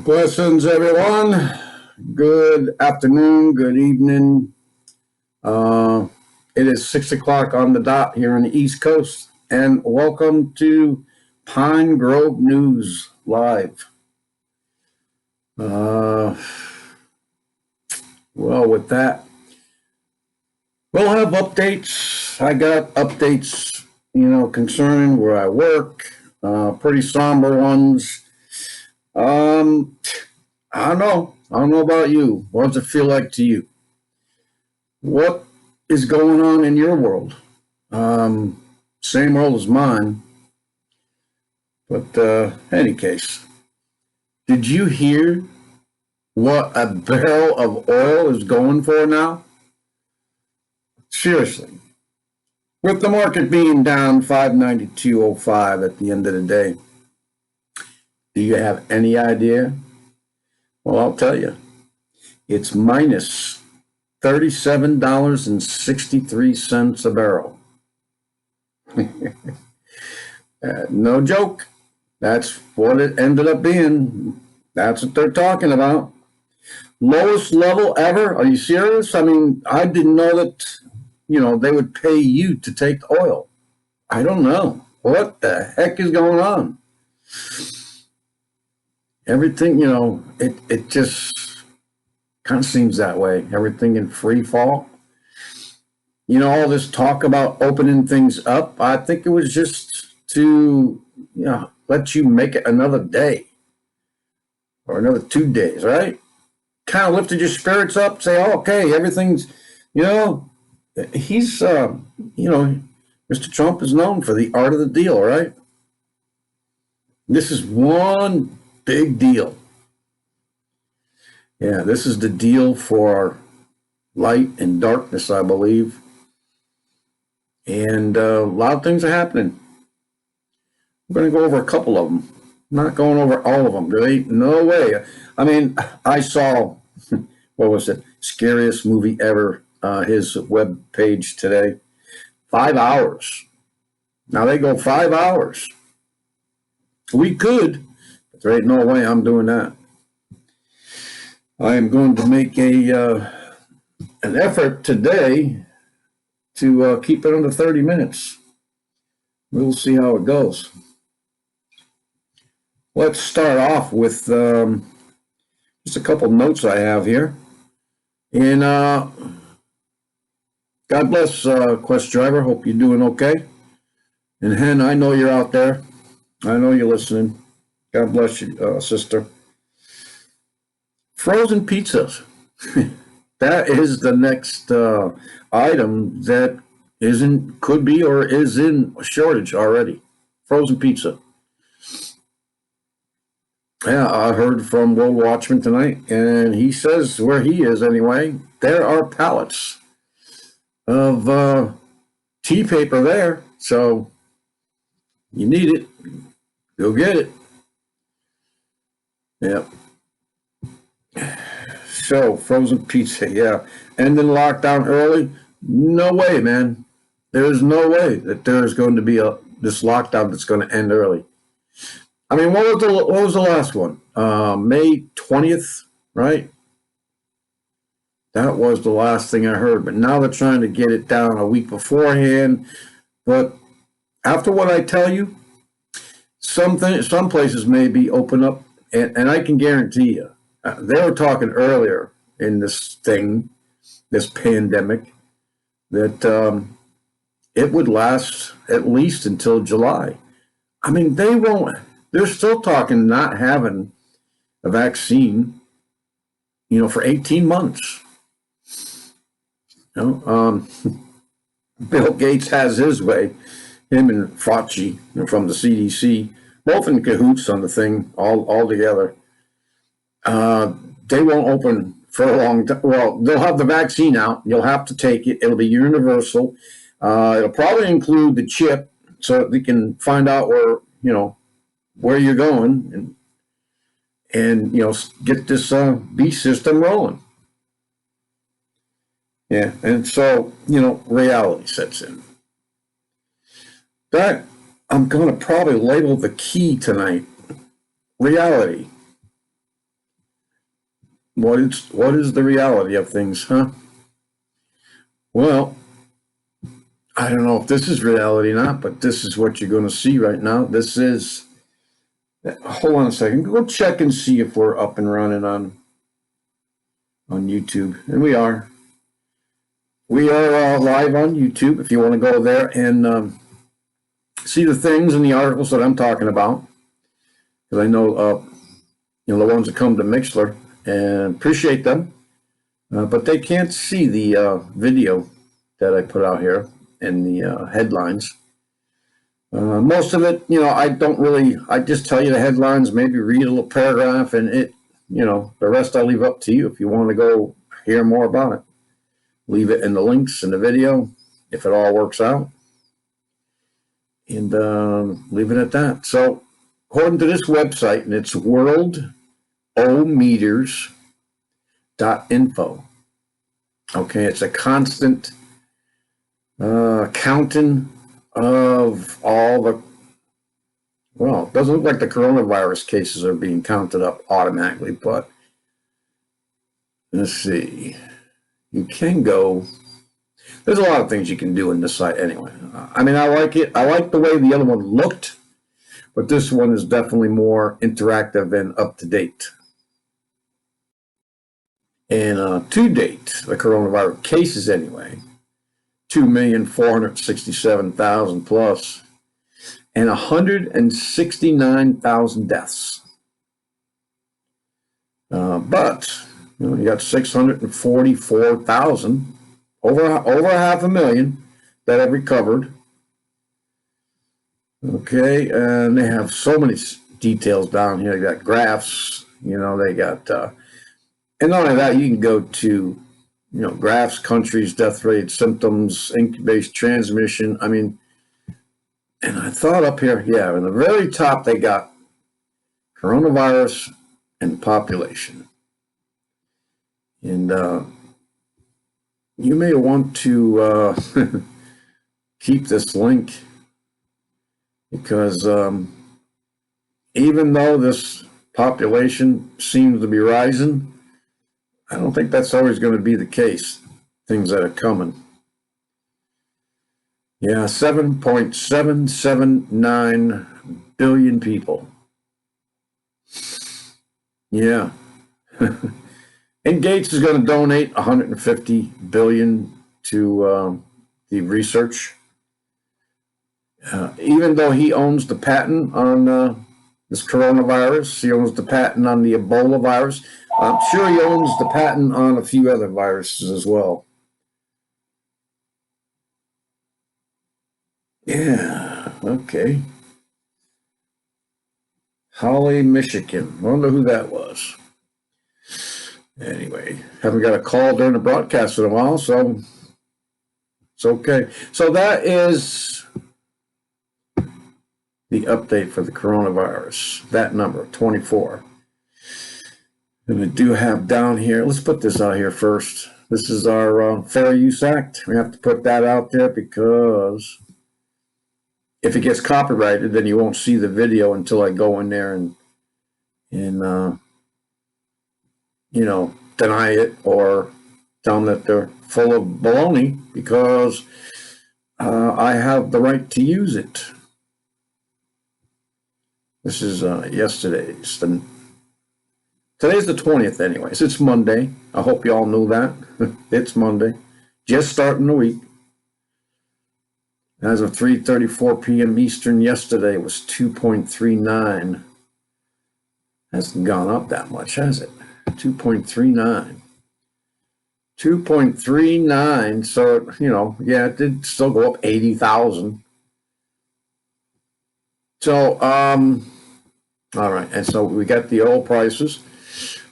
Blessings, everyone. Good afternoon, good evening. Uh, it is 6 o'clock on the dot here on the East Coast, and welcome to Pine Grove News Live. Well, with that, we'll have updates. I got updates, concerning where I work, pretty somber ones. I don't know. I don't know about you. What does it feel like to you? What is going on in your world? Same world as mine. But any case, did you hear what a barrel of oil is going for now? Seriously. With the market being down 592.05 at the end of the day, do you have any idea? Well, I'll tell you. It's minus $37.63 a barrel. No joke. That's what it ended up being. That's what they're talking about. Lowest level ever? Are you serious? I mean, I didn't know that, they would pay you to take the oil. I don't know. What the heck is going on? Everything, it just kind of seems that way. Everything in free fall. All this talk about opening things up, I think it was just to, let you make it another day or another 2 days, right? Kind of lifted your spirits up, say, oh, okay, everything's, he's, Mr. Trump is known for the art of the deal, right? This is one big deal. Yeah, this is the deal for light and darkness, I believe. And a lot of things are happening. I'm going to go over a couple of them. I'm not going over all of them. There ain't no way. I mean, I saw, what was it? Scariest movie ever, his web page today. 5 hours. Now they go 5 hours. We could. There ain't no way I'm doing that. I am going to make an effort today to keep it under 30 minutes. We'll see how it goes. Let's start off with just a couple notes I have here. And God bless, Quest Driver. Hope you're doing okay. And Hen, I know you're out there. I know you're listening. God bless you, sister. Frozen pizzas. That is the next item that could be or is in shortage already. Frozen pizza. Yeah, I heard from World Watchman tonight, and he says where he is anyway, there are pallets of tea paper there. So you need it. Go get it. Yeah. So, frozen pizza, yeah. Ending lockdown early? No way, man. There is no way that there is going to be this lockdown that's going to end early. I mean, what was the last one? May 20th, right? That was the last thing I heard. But now they're trying to get it down a week beforehand. But after what I tell you, some places may be open up, and I can guarantee you, they were talking earlier in this pandemic, that it would last at least until July. I mean, they're still talking not having a vaccine, for 18 months. Bill Gates has his way. Him and Fauci from the CDC, both in cahoots on the thing all together. They won't open for a long time. Well, they'll have the vaccine out. You'll have to take it. It'll be universal. It'll probably include the chip so that they can find out where you're going and get this beast system rolling. Yeah, and so, reality sets in. That I'm going to probably label the key tonight. Reality. what is the reality of things, huh? Well, I don't know if this is reality or not, but this is what you're going to see right now. This is, hold on a second. Go check and see if we're up and running on YouTube. And we are. We are live on YouTube if you want to go there and see the things and the articles that I'm talking about. Because I know, the ones that come to Mixler, and appreciate them. But they can't see the video that I put out here and the headlines. Most of it, I just tell you the headlines, maybe read a little paragraph, and the rest I leave up to you if you want to go hear more about it. Leave it in the links in the video if it all works out. And leave it at that. So, according to this website, and it's worldometers.info. Okay, it's a constant counting of all the, well, it doesn't look like the coronavirus cases are being counted up automatically, but let's see. You can go, there's a lot of things you can do in this site anyway. I mean, I like it. I like the way the other one looked, but this one is definitely more interactive and up to date. And to date, the coronavirus cases anyway, 2,467,000 plus, and 169,000 deaths. But you got 644,000, over 500,000 that have recovered. Okay, and they have so many details down here. They got graphs, they got, and not only that, you can go to, graphs, countries, death rate, symptoms, incubation, transmission. I mean, and I thought up here, in the very top, they got coronavirus and population. And you may want to keep this link because even though this population seems to be rising, I don't think that's always going to be the case. Things that are coming. Yeah, 7.779 billion people. Yeah. And Gates is going to donate 150 billion to the research. Even though he owns the patent on this coronavirus, he owns the patent on the Ebola virus. I'm sure he owns the patent on a few other viruses as well. Yeah, okay. Holly, Michigan. Wonder who that was. Anyway, haven't got a call during the broadcast in a while, so it's okay. So that is the update for the coronavirus. That number, 24. And we do have down here, let's put this out here first. This is our Fair Use Act. We have to put that out there because if it gets copyrighted, then you won't see the video until I go in there and deny it or tell them that they're full of baloney because I have the right to use it. This is yesterday's. Today's the 20th anyways. It's Monday. I hope you all knew that. It's Monday. Just starting the week. As of 3:34 p.m. Eastern yesterday, it was 2.39. Hasn't gone up that much, has it? 2.39. 2.39. So, it did still go up 80,000. So, all right. And so we got the oil prices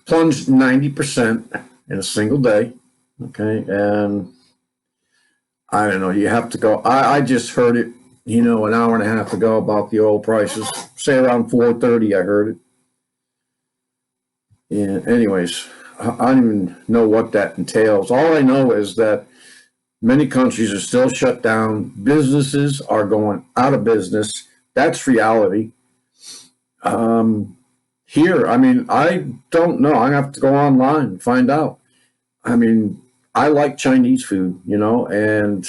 plunged 90% in a single day. Okay. And I don't know, you have to go. I just heard it, an hour and a half ago about the oil prices. Say around 4:30, I heard it. Yeah, anyways, I don't even know what that entails. All I know is that many countries are still shut down. Businesses are going out of business. That's reality. here, I mean, I don't know. I have to go online and find out. I mean, I like Chinese food, you know, and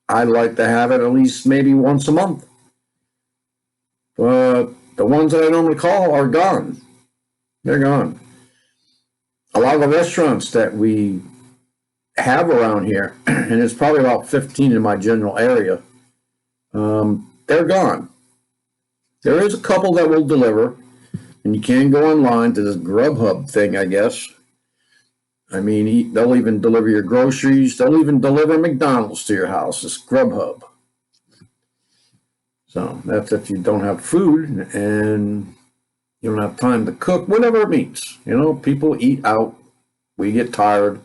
I like to have it at least maybe once a month. But the ones that I normally call are gone. They're gone. A lot of the restaurants that we have around here, and it's probably about 15 in my general area, they're gone. There is a couple that will deliver, and you can go online to this Grubhub thing, I guess. I mean, they'll even deliver your groceries. They'll even deliver McDonald's to your house. It's Grubhub. So that's if you don't have food and you don't have time to cook, whatever it means. You know, people eat out. We get tired,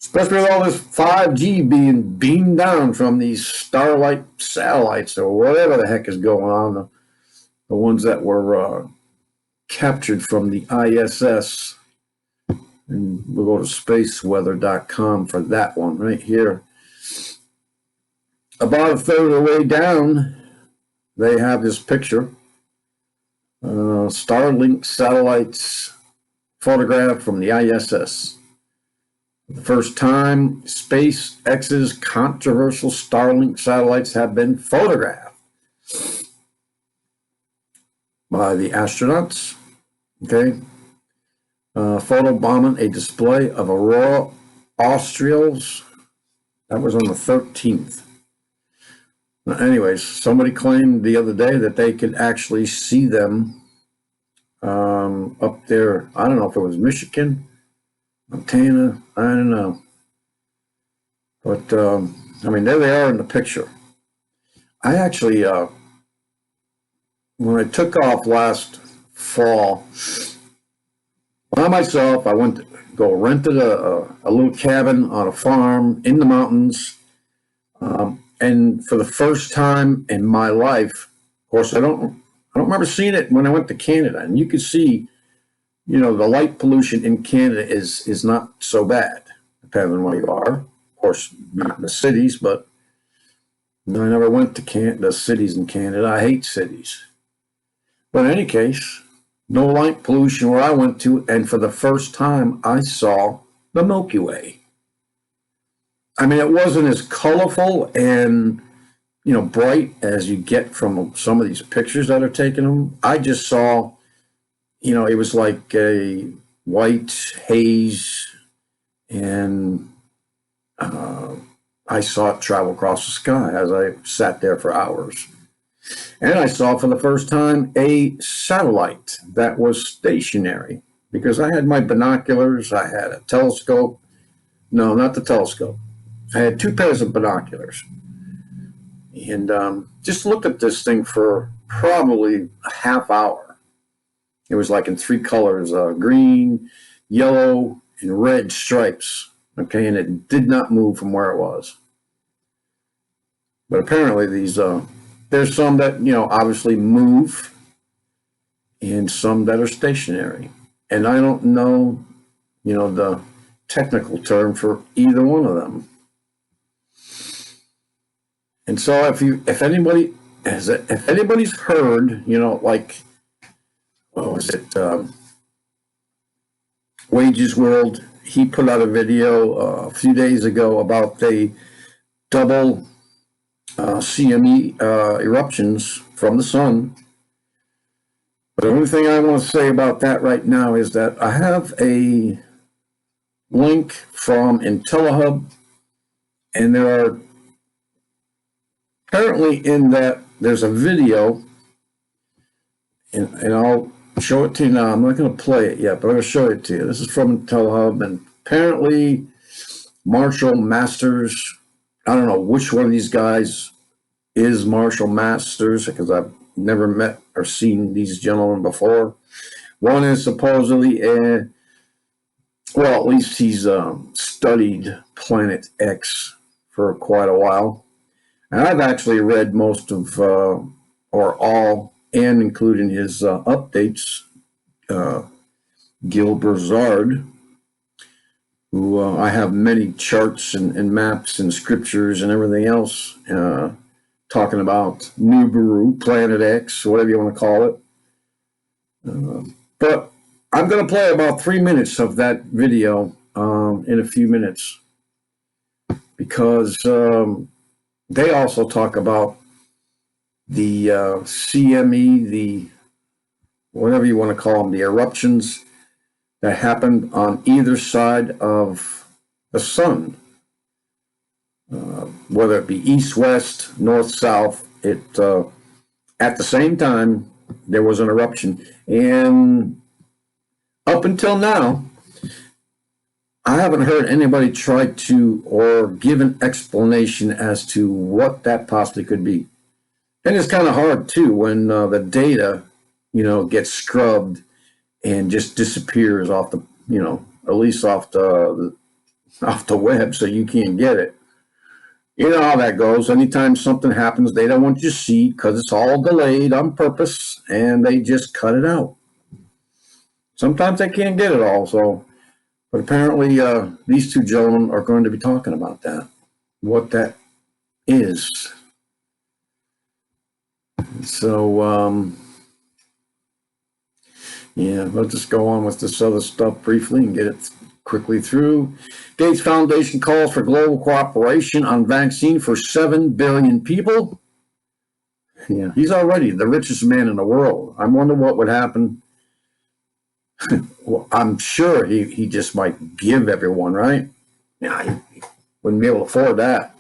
especially with all this 5G being beamed down from these Starlight satellites or whatever the heck is going on. The ones that were captured from the ISS. And we'll go to spaceweather.com for that one right here. About a third of the way down, they have this picture. Starlink satellites photographed from the ISS. For the first time, SpaceX's controversial Starlink satellites have been photographed by the astronauts. Okay. Photobombing a display of aurora australs. That was on the 13th. Anyways, somebody claimed the other day that they could actually see them up there. I don't know if it was Michigan, Montana, I don't know. But, I mean, there they are in the picture. I actually, when I took off last fall, by myself, I went to go rented a little cabin on a farm in the mountains. And for the first time in my life, of course, I don't remember seeing it when I went to Canada. And you could see, you know, the light pollution in Canada is not so bad, depending on where you are. Of course, not in the cities, but I never went to the cities in Canada. I hate cities. But in any case, no light pollution where I went to, and for the first time, I saw the Milky Way. I mean, it wasn't as colorful and, you know, bright as you get from some of these pictures that are taking them. I just saw, you know, it was like a white haze, and I saw it travel across the sky as I sat there for hours. And I saw for the first time a satellite that was stationary, because I had my binoculars, I had a telescope. No, not the telescope. I had two pairs of binoculars, and just looked at this thing for probably a half hour. It was like in three colors, green, yellow, and red stripes. Okay, and it did not move from where it was. But apparently there's some that, you know, obviously move, and some that are stationary. And I don't know, you know, the technical term for either one of them. And so if anybody's heard, you know, like, what was it, Wages World, he put out a video a few days ago about the double CME eruptions from the sun. But the only thing I want to say about that right now is that I have a link from IntelliHub, and there are apparently in that there's a video, and I'll show it to you now. I'm not going to play it yet, but I'm going to show it to you. This is from IntelliHub, and apparently Marshall Masters, I don't know which one of these guys is Marshall Masters, because I've never met or seen these gentlemen before. One is supposedly well, at least he's studied Planet X for quite a while. And I've actually read most of, or all, and including his updates, Gil Broussard, who I have many charts and maps and scriptures and everything else talking about Nibiru, Planet X, whatever you want to call it. But I'm going to play about 3 minutes of that video in a few minutes because they also talk about the CME, the whatever you want to call them, the eruptions that happened on either side of the sun, whether it be east, west, north, south. It at the same time there was an eruption, and up until now, I haven't heard anybody try to or give an explanation as to what that possibly could be. And it's kind of hard too when the data, gets scrubbed and just disappears off the, at least off the web, so you can't get it. You know how that goes. Anytime something happens, they don't want you to see because it's all delayed on purpose, and they just cut it out. Sometimes they can't get it all. So, but apparently, these two gentlemen are going to be talking about that, what that is. So, yeah, let's just go on with this other stuff briefly and get it quickly through. Gates Foundation calls for global cooperation on vaccine for 7 billion people. Yeah, he's already the richest man in the world. I wonder what would happen. Well, I'm sure he just might give everyone, right? Yeah, he wouldn't be able to afford that.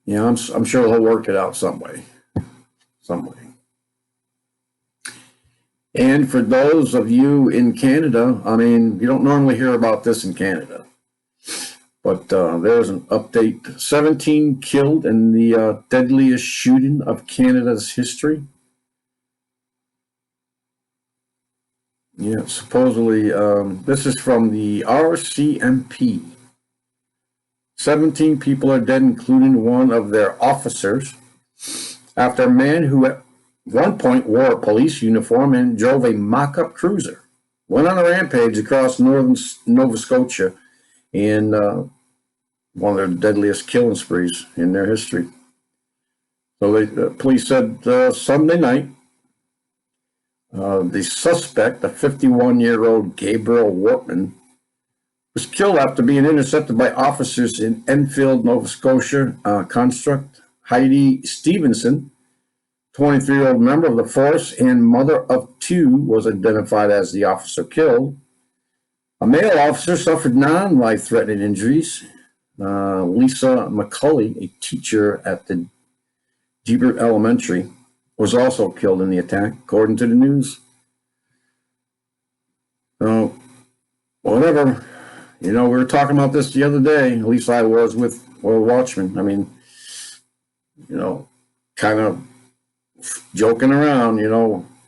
Yeah, I'm sure he'll work it out some way. And for those of you in Canada, I mean, you don't normally hear about this in Canada, but there's an update. 17 killed in the deadliest shooting of Canada's history. Yeah, supposedly, this is from the RCMP. 17 people are dead, including one of their officers, after a man who at one point wore a police uniform and drove a mock-up cruiser went on a rampage across northern Nova Scotia in one of their deadliest killing sprees in their history. So the police said Sunday night, the suspect, a 51-year-old Gabriel Wortman, was killed after being intercepted by officers in Enfield, Nova Scotia. Construct Heidi Stevenson, 23-year-old member of the force and mother of two, was identified as the officer killed. A male officer suffered non-life-threatening injuries. Lisa McCulley, a teacher at the Gebert Elementary, was also killed in the attack, according to the news. So, whatever. We were talking about this the other day, at least I was with World Watchman. I mean, kind of joking around,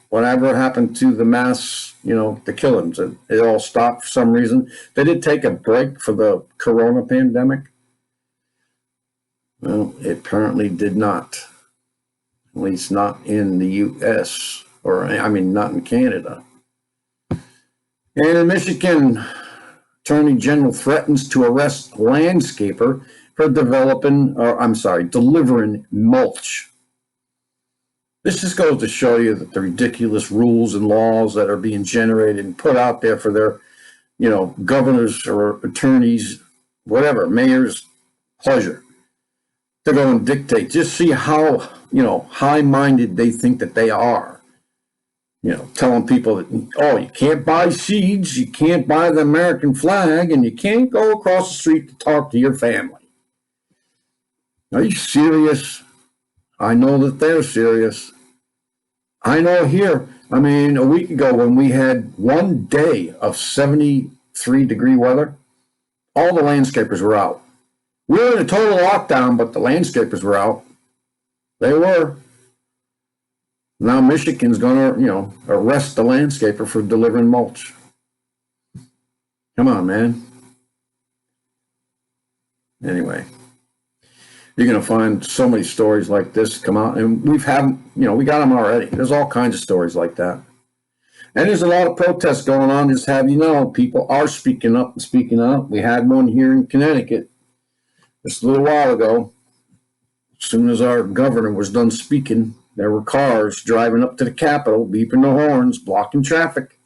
whatever happened to the mass, the killings. It all stopped for some reason. They did take a break for the corona pandemic. Well, it apparently did not. At least not in the U.S. not in Canada. And in Michigan, Attorney General threatens to arrest landscaper for delivering mulch. This just goes to show you that the ridiculous rules and laws that are being generated and put out there for their, governors or attorneys, whatever, mayors' pleasure to go and dictate. Just see how, high-minded they think that they are. Telling people that, you can't buy seeds, you can't buy the American flag, and you can't go across the street to talk to your family. Are you serious? I know that they're serious. I know here, a week ago when we had one day of 73-degree weather, all the landscapers were out. We were in a total lockdown, but the landscapers were out. They were. Now Michigan's going to, arrest the landscaper for delivering mulch. Come on, man. Anyway, you're going to find so many stories like this come out, and we got them already. There's all kinds of stories like that. And there's a lot of protests going on, just have you know, people are speaking up and speaking out. We had one here in Connecticut just a little while ago. As soon as our governor was done speaking, there were cars driving up to the Capitol, beeping the horns, blocking traffic.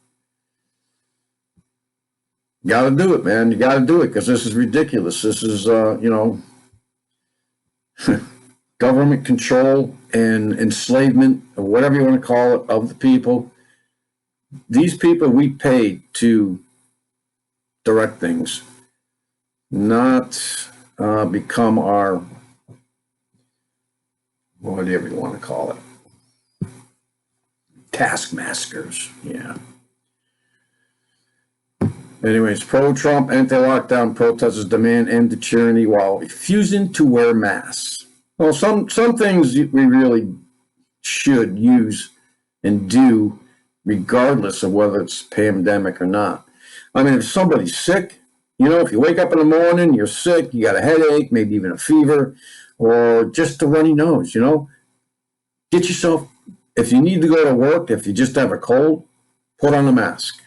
Got to do it, man. You got to do it because this is ridiculous. This is, government control and enslavement, or whatever you want to call it, of the people. These people we paid to direct things, not become our, whatever you want to call it, taskmasters. Yeah. Anyways, pro-Trump, anti-lockdown protesters demand end to tyranny while refusing to wear masks. Well, some things we really should use and do regardless of whether it's pandemic or not. I mean, if somebody's sick, if you wake up in the morning, you're sick, you got a headache, maybe even a fever, or just a runny nose, get yourself, if you need to go to work, if you just have a cold, put on a mask.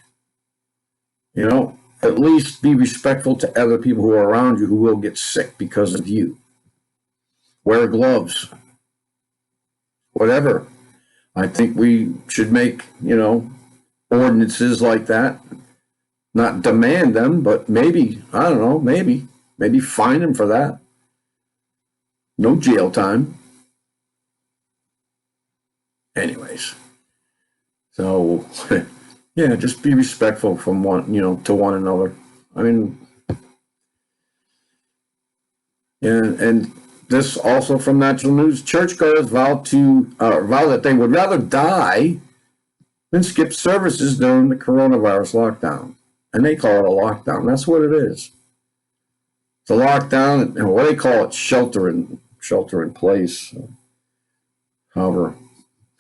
At least be respectful to other people who are around you who will get sick because of you. Wear gloves. Whatever. I think we should make, ordinances like that. Not demand them, but maybe, I don't know, maybe fine them for that. No jail time. Anyways. So, yeah, just be respectful from to one another. I mean, and this also from Natural News, churchgoers vow that they would rather die than skip services during the coronavirus lockdown. And they call it a lockdown. That's what it is. It's a lockdown, and what they call it, shelter in place. However,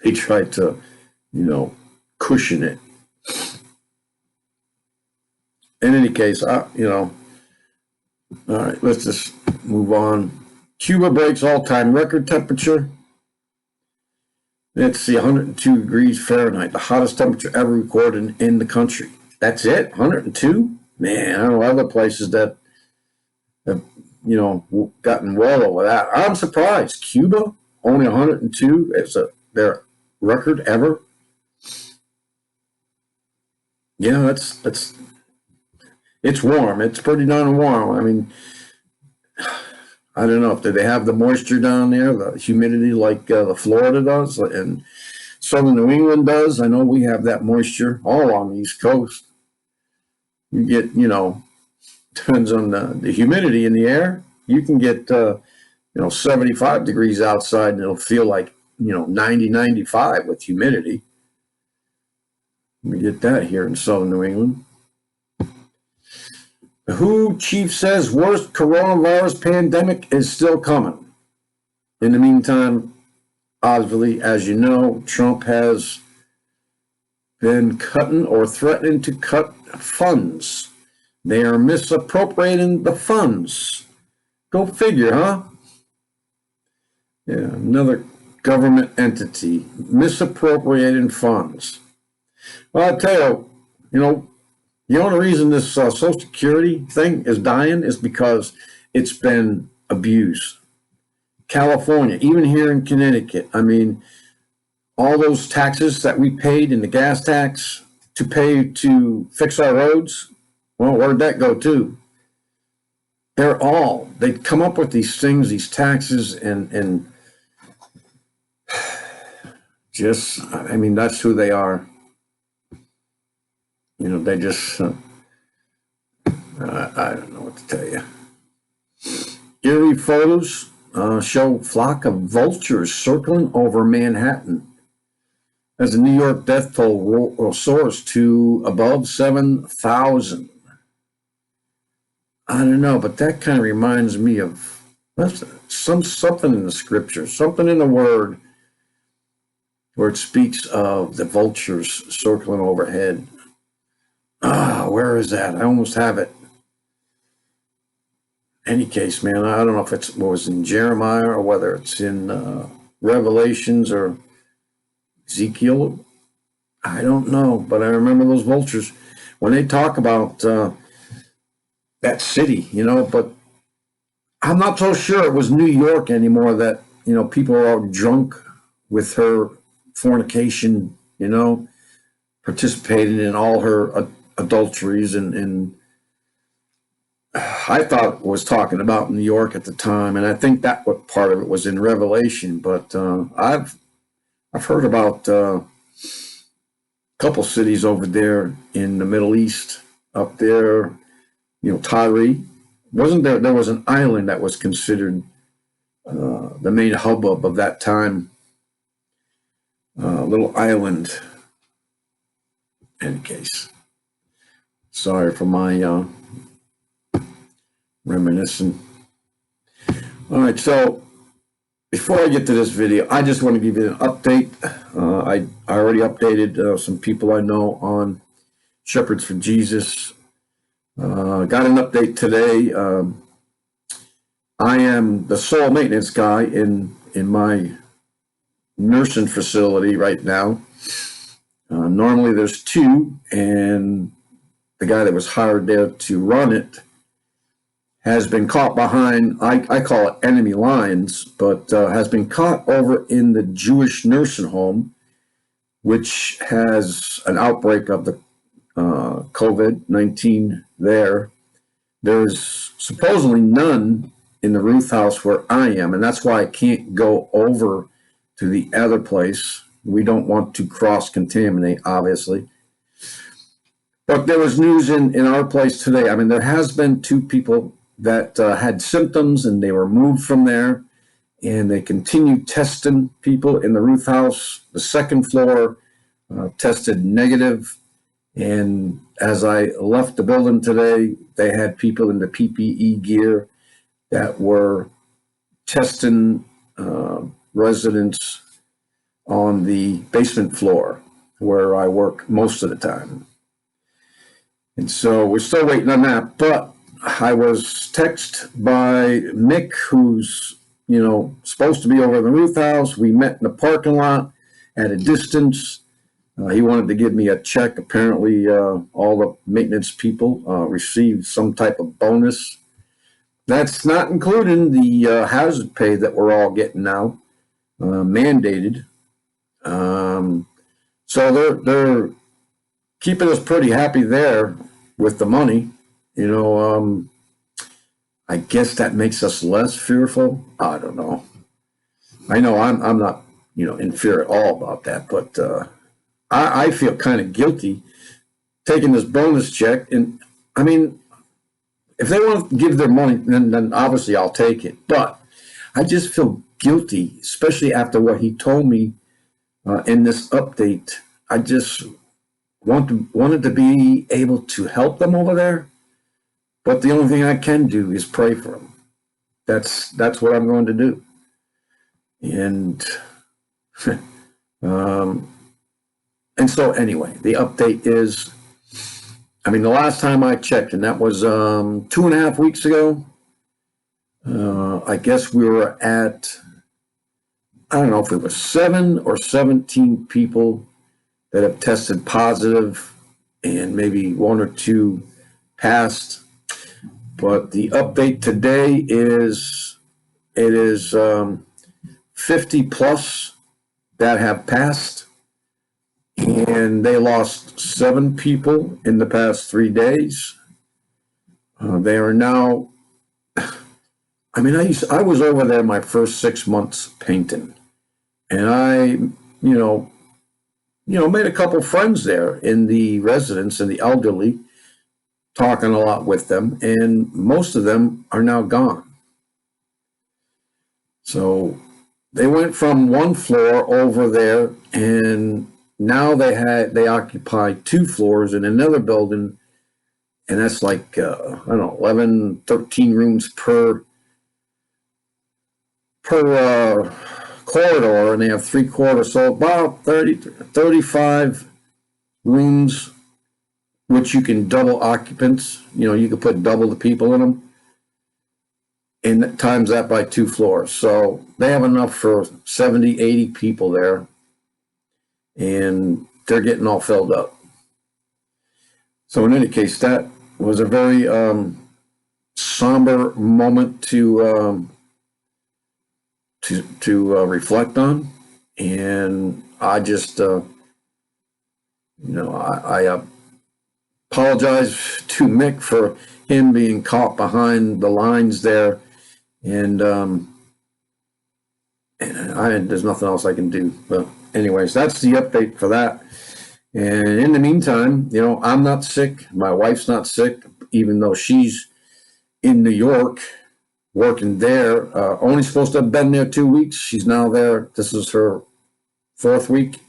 they try to, cushion it. In any case, all right, let's just move on. Cuba breaks all-time record temperature. Let's see, 102 degrees Fahrenheit, the hottest temperature ever recorded in the country. That's it? 102? Man, I know other places that have, gotten well over that. I'm surprised. Cuba, only 102 is their record ever. Yeah, it's warm. It's pretty darn warm. I mean, I don't know. Do they have the moisture down there, the humidity like the Florida does and southern New England does? I know we have that moisture all on the East Coast. You get, depends on the humidity in the air. You can get, 75 degrees outside and it'll feel like, 90, 95 with humidity. We get that here in southern New England. The WHO chief says worst coronavirus pandemic is still coming. In the meantime, obviously, as you know, Trump has been cutting or threatening to cut funds. They are misappropriating the funds. Go figure, huh? Yeah, another government entity misappropriating funds. Well, I'll tell you, the only reason this Social Security thing is dying is because it's been abused. California, even here in Connecticut, I mean, all those taxes that we paid in the gas tax to pay to fix our roads, well, where'd that go to? They come up with these things, these taxes, and just, I mean, that's who they are. They just, I don't know what to tell you. Eerie photos show flock of vultures circling over Manhattan as the New York death toll soars to above 7,000. I don't know, but that kind of reminds me of something in the scripture, something in the word where it speaks of the vultures circling overhead. Where is that? I almost have it. Any case, man, I don't know if it was in Jeremiah or whether it's in Revelations or Ezekiel. I don't know, but I remember those vultures when they talk about that city, but I'm not so sure it was New York anymore that, people are all drunk with her fornication, participating in all her adulteries, and I thought was talking about New York at the time, and I think that what part of it was in Revelation. But I've heard about a couple cities over there in the Middle East, up there, Tyre. Wasn't there? There was an island that was considered the main hubbub of that time. Little island. In any case, sorry for my reminiscing. All right, so before I get to this video, I just want to give you an update. I already updated some people I know on Shepherds for Jesus. Got an update today. I am the sole maintenance guy in my nursing facility right now. Normally there's two, and the guy that was hired there to run it has been caught behind, I call it enemy lines, but has been caught over in the Jewish nursing home, which has an outbreak of the COVID-19 there. There's supposedly none in the Ruth house where I am, and that's why I can't go over to the other place. We don't want to cross-contaminate, obviously. But there was news in our place today. I mean, there has been two people that had symptoms, and they were moved from there, and they continued testing people in the Ruth house. The second floor tested negative, and as I left the building today, they had people in the PPE gear that were testing residents on the basement floor where I work most of the time. And so we're still waiting on that, but I was texted by Mick, who's, supposed to be over in the Ruth house. We met in the parking lot at a distance. He wanted to give me a check. Apparently, all the maintenance people received some type of bonus. That's not including the hazard pay that we're all getting now, mandated. So they're keeping us pretty happy there with the money. I guess that makes us less fearful. I don't know. I know I'm not, in fear at all about that, but I feel kind of guilty taking this bonus check. And I mean, if they want to give their money, then obviously I'll take it. But I just feel guilty, especially after what he told me in this update. I just wanted to be able to help them over there. But the only thing I can do is pray for them. That's what I'm going to do. And and so anyway, the update is, the last time I checked, and that was 2.5 weeks ago, I guess we were at, I don't know if it was 7 or 17 people that have tested positive, and maybe 1 or 2 passed. But the update today is, it is 50 plus that have passed, and they lost 7 people in the past 3 days. They are now, I was over there my first 6 months painting, and I, made a couple friends there in the residents and the elderly, talking a lot with them, and most of them are now gone. So they went from 1 floor over there, and now they occupy 2 floors in another building, and that's like, 11, 13 rooms per corridor, and they have 3 quarters, so about 35 rooms, which you can double occupants. You can put double the people in them, and times that by 2 floors. So they have enough for 70, 80 people there, and they're getting all filled up. So in any case, that was a very somber moment to reflect on. And I just, I apologize to Mick for him being caught behind the lines there. And, there's nothing else I can do. But anyways, that's the update for that. And in the meantime, I'm not sick. My wife's not sick, even though she's in New York working there. Only supposed to have been there 2 weeks. She's now there. This is her 4th week.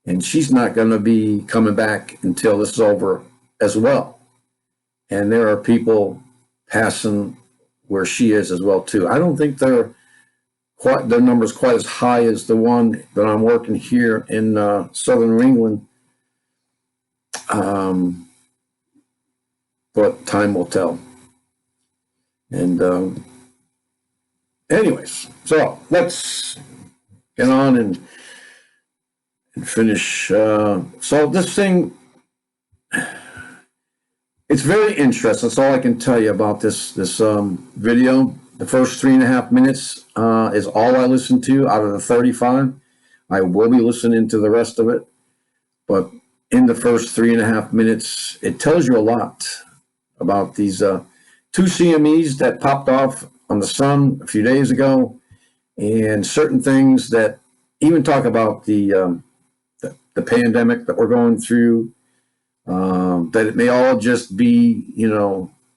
And she's not going to be coming back until this is over as well. And there are people passing where she is as well, too. I don't think their numbers quite as high as the one that I'm working here in southern New England. But time will tell. And anyways, so let's get on and finish. So this thing, it's very interesting. That's all I can tell you about this video. The first 3.5 minutes is all I listened to out of the 35. I will be listening to the rest of it, but in the first 3.5 minutes, it tells you a lot about these 2 CMEs that popped off on the sun a few days ago, and certain things that even talk about the pandemic that we're going through, that it may all just be,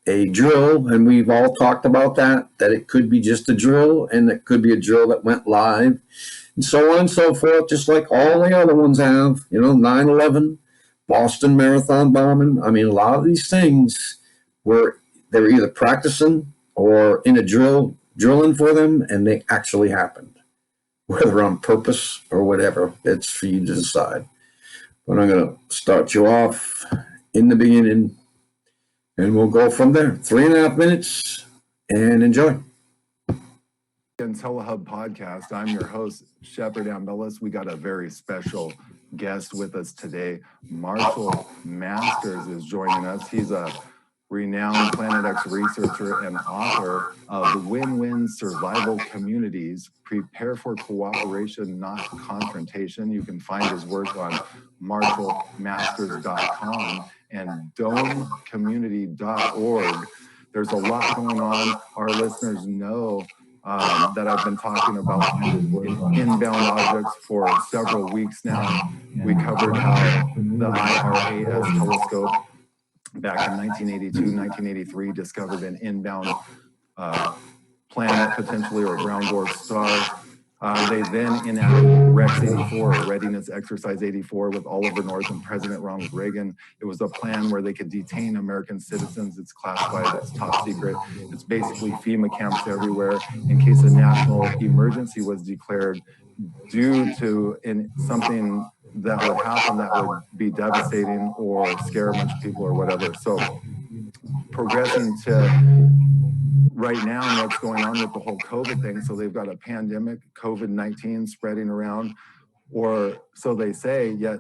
a drill, and we've all talked about that it could be just a drill, and it could be a drill that went live, and so on and so forth, just like all the other ones have, 9/11, Boston Marathon bombing. I mean, a lot of these things were, they were either practicing or in a drilling for them, and they actually happened, whether on purpose or whatever. It's for you to decide. But I'm going to start you off in the beginning, and we'll go from there. 3.5 minutes, and enjoy. IntelliHub podcast. I'm your host, Shepard Ambellas. We got a very special guest with us today. Marshall Masters is joining us. He's a renowned Planet X researcher and author of Win-Win Survival Communities, Prepare for Cooperation, Not Confrontation. You can find his work on marshallmasters.com and domecommunity.org. There's a lot going on. Our listeners know that I've been talking about inbound objects for several weeks now. We covered how the IRAS telescope back in 1982, 1983 discovered an inbound planet, potentially, or a brown dwarf star. They then enacted Rex 84, Readiness Exercise 84, with Oliver North and President Ronald Reagan. It was a plan where they could detain American citizens. It's classified, it's top secret. It's basically FEMA camps everywhere in case a national emergency was declared due to something that would happen that would be devastating or scare a bunch of people or whatever. So progressing to right now and what's going on with the whole COVID thing. So they've got a pandemic, COVID-19 spreading around, or so they say, yet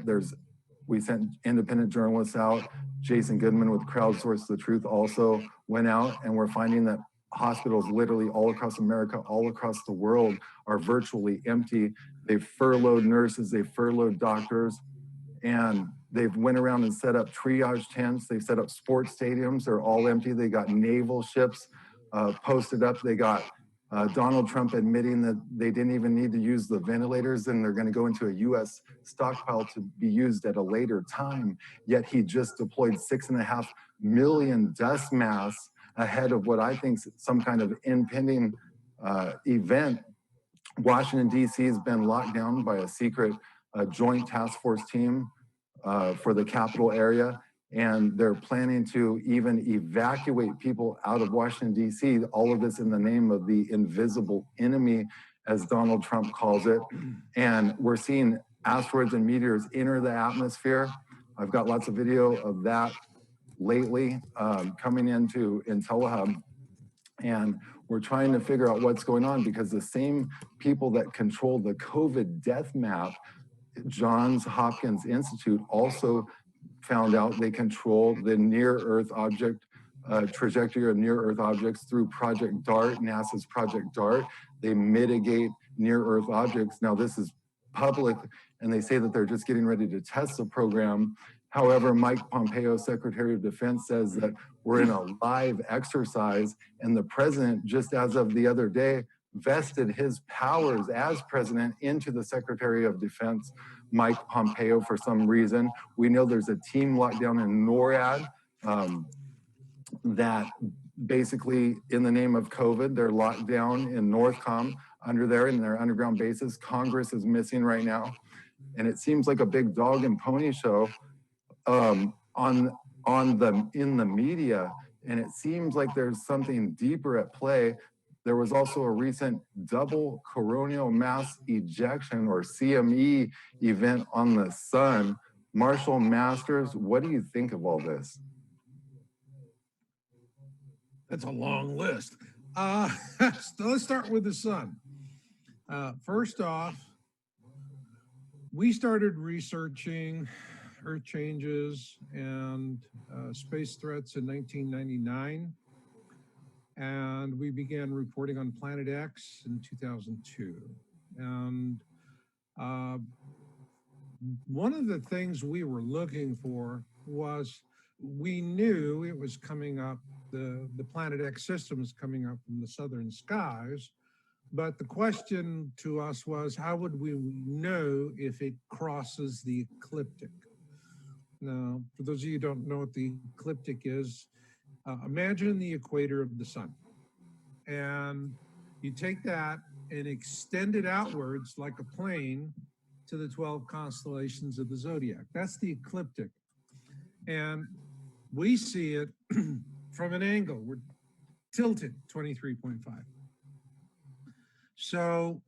we sent independent journalists out. Jason Goodman with Crowdsource the Truth also went out, and we're finding that hospitals literally all across America, all across the world are virtually empty. They've furloughed nurses, they've furloughed doctors, and they've went around and set up triage tents. They've set up sports stadiums. They're all empty. They got naval ships posted up. They got Donald Trump admitting that they didn't even need to use the ventilators, and they're going to go into a U.S. stockpile to be used at a later time. Yet he just deployed 6.5 million dust masks ahead of what I think is some kind of impending event. Washington, D.C. has been locked down by a secret joint task force team for the capital area, and they're planning to even evacuate people out of Washington, D.C., all of this in the name of the invisible enemy, as Donald Trump calls it. And we're seeing asteroids and meteors enter the atmosphere. I've got lots of video of that lately coming into IntelliHub. And we're trying to figure out what's going on, because the same people that control the COVID death map, Johns Hopkins Institute, also found out they control the near-Earth object trajectory of near-Earth objects through Project DART, NASA's Project DART. They mitigate near-Earth objects. Now, this is public, and they say that they're just getting ready to test the program. However, Mike Pompeo, Secretary of Defense, says that we're in a live exercise, and the president, just as of the other day, vested his powers as president into the Secretary of Defense, Mike Pompeo, for some reason. We know there's a team locked down in NORAD that basically, in the name of COVID, they're locked down in Northcom under there in their underground bases. Congress is missing right now. And it seems like a big dog and pony show in the media, and it seems like there's something deeper at play. There was also a recent double coronal mass ejection, or CME, event on the sun. Marshall Masters, what do you think of all this? That's a long list. So let's start with the sun. First off, we started researching Earth changes and space threats in 1999, and we began reporting on Planet X in 2002. And one of the things we were looking for was, we knew it was coming up, the Planet X system is coming up from the southern skies, but the question to us was, how would we know if it crosses the ecliptic? Now, for those of you who don't know what the ecliptic is, imagine the equator of the sun. And you take that and extend it outwards like a plane to the 12 constellations of the zodiac. That's the ecliptic. And we see it from an angle. We're tilted 23.5. So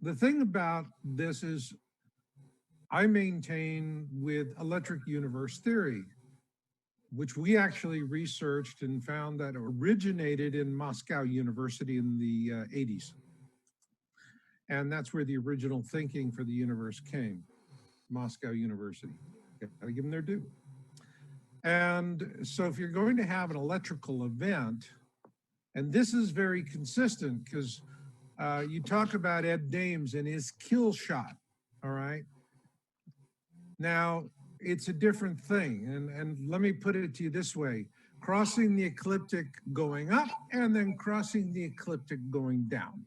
the thing about this is, I maintain with electric universe theory, which we actually researched and found that originated in Moscow University in the 80s. And that's where the original thinking for the universe came, Moscow University. Gotta give them their due. And so if you're going to have an electrical event, and this is very consistent, because you talk about Ed Dames and his kill shot, all right? Now, it's a different thing. And let me put it to you this way: crossing the ecliptic going up and then crossing the ecliptic going down.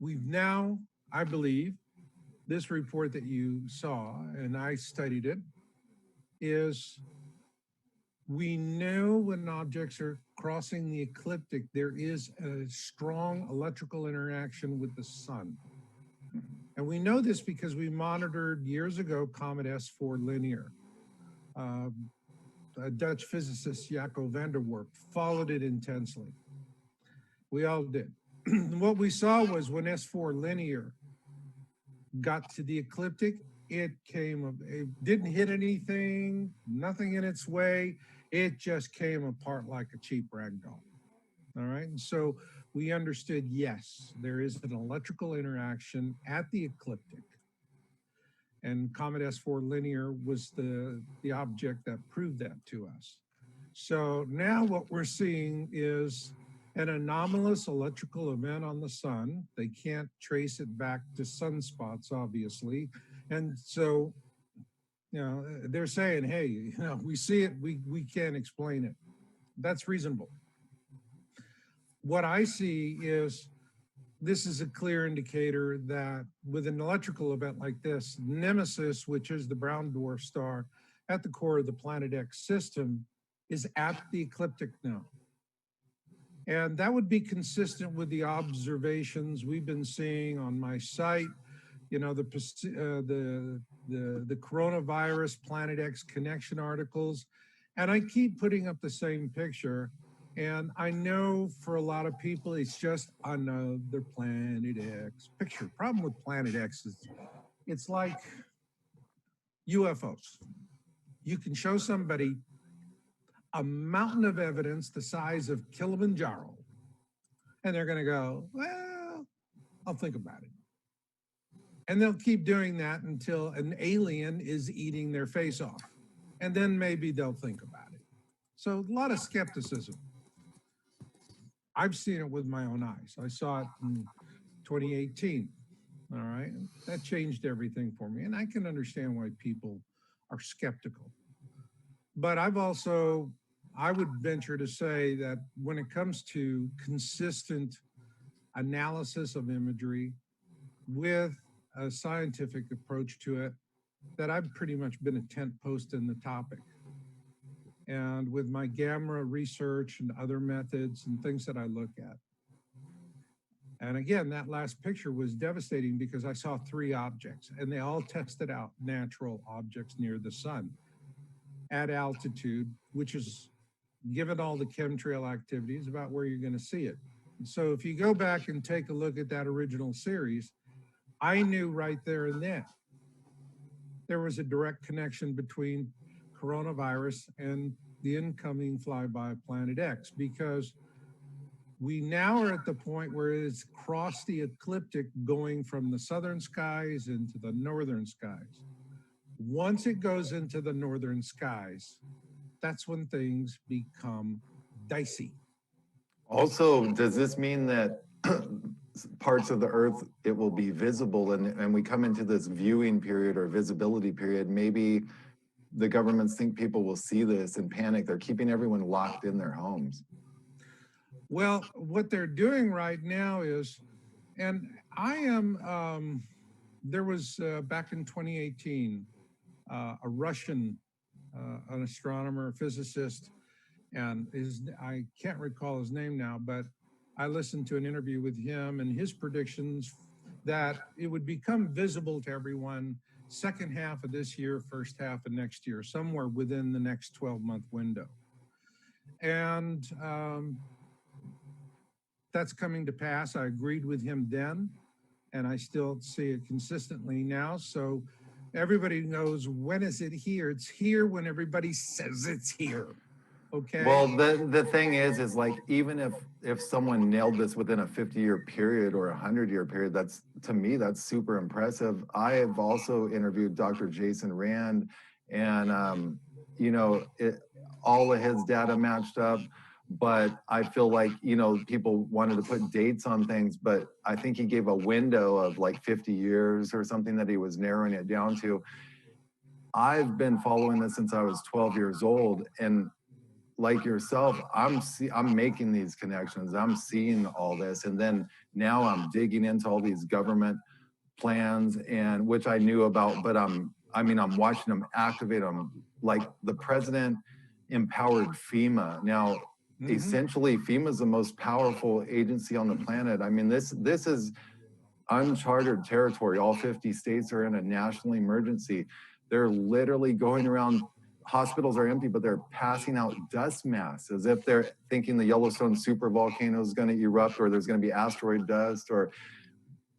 We've now, I believe, this report that you saw, and I studied it, is we know when objects are crossing the ecliptic, there is a strong electrical interaction with the sun. And we know this because we monitored years ago Comet S4 Linear. A Dutch physicist, Jaco van der Werf, followed it intensely. We all did. What we saw was when S4 Linear got to the ecliptic, it didn't hit anything, nothing in its way. It just came apart like a cheap rag doll. All right, and so we understood, yes, there is an electrical interaction at the ecliptic. And Comet S4 Linear was the object that proved that to us. So now what we're seeing is an anomalous electrical event on the sun. They can't trace it back to sunspots, obviously. And so, you know, they're saying, hey, you know, we see it, we can't explain it. That's reasonable. What I see is, this is a clear indicator that with an electrical event like this, Nemesis, which is the brown dwarf star at the core of the Planet X system, is at the ecliptic now. And that would be consistent with the observations we've been seeing on my site. You know, the coronavirus Planet X connection articles. And I keep putting up the same picture. And I know for a lot of people, it's just another Planet X picture. Problem with Planet X is it's like UFOs. You can show somebody a mountain of evidence the size of Kilimanjaro, and they're going to go, well, I'll think about it. And they'll keep doing that until an alien is eating their face off. And then maybe they'll think about it. So a lot of skepticism. I've seen it with my own eyes. I saw it in 2018. All right. That changed everything for me. And I can understand why people are skeptical. But I would venture to say that when it comes to consistent analysis of imagery with a scientific approach to it, that I've pretty much been a tent post in the topic. And with my gamma research and other methods and things that I look at. And again, that last picture was devastating because I saw 3 objects and they all tested out natural objects near the sun at altitude, which is, given all the chemtrail activities, about where you're going to see it. So if you go back and take a look at that original series, I knew right there and then there was a direct connection between coronavirus and the incoming flyby Planet X, because we now are at the point where it's crossed the ecliptic going from the southern skies into the northern skies. Once it goes into the northern skies, that's when things become dicey. Also, does this mean that parts of the Earth, it will be visible and we come into this viewing period or visibility period? Maybe the governments think people will see this and panic. They're keeping everyone locked in their homes. Well, what they're doing right now is, and I am, there was back in 2018, a Russian, an astronomer, physicist, and I can't recall his name now, but I listened to an interview with him and his predictions that it would become visible to everyone second half of this year, first half of next year, somewhere within the next 12-month window. And that's coming to pass. I agreed with him then, and I still see it consistently now. So everybody knows, when is it here? It's here when everybody says it's here. Okay. Well, the thing is like, even if someone nailed this within a 50-year period or a 100-year period, that's, to me, that's super impressive. I have also interviewed Dr. Jason Rand, and you know, all of his data matched up. But I feel like, you know, people wanted to put dates on things, but I think he gave a window of like 50 years or something that he was narrowing it down to. I've been following this since I was 12 years old, and like yourself, I'm making these connections. I'm seeing all this, and then now I'm digging into all these government plans, and which I knew about, but I'm watching them activate them. Like the president empowered FEMA. Now, essentially, FEMA is the most powerful agency on the planet. I mean, this is uncharted territory. All 50 states are in a national emergency. They're literally going around. Hospitals are empty, but they're passing out dust masks as if they're thinking the Yellowstone supervolcano is going to erupt, or there's going to be asteroid dust. Or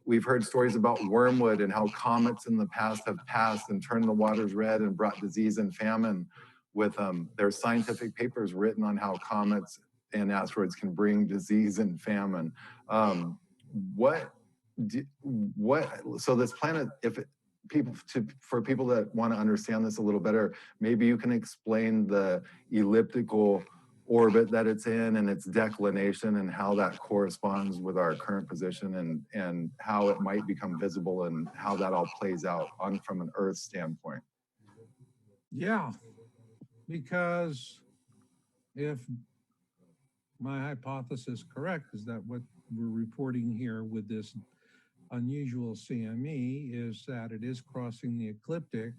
we've heard stories about wormwood and how comets in the past have passed and turned the waters red and brought disease and famine. With there's scientific papers written on how comets and asteroids can bring disease and famine. So this planet, for people that want to understand this a little better, maybe you can explain the elliptical orbit that it's in and its declination and how that corresponds with our current position, and how it might become visible and how that all plays out from an Earth standpoint. Yeah, because if my hypothesis correct, is that what we're reporting here with this unusual CME is that it is crossing the ecliptic.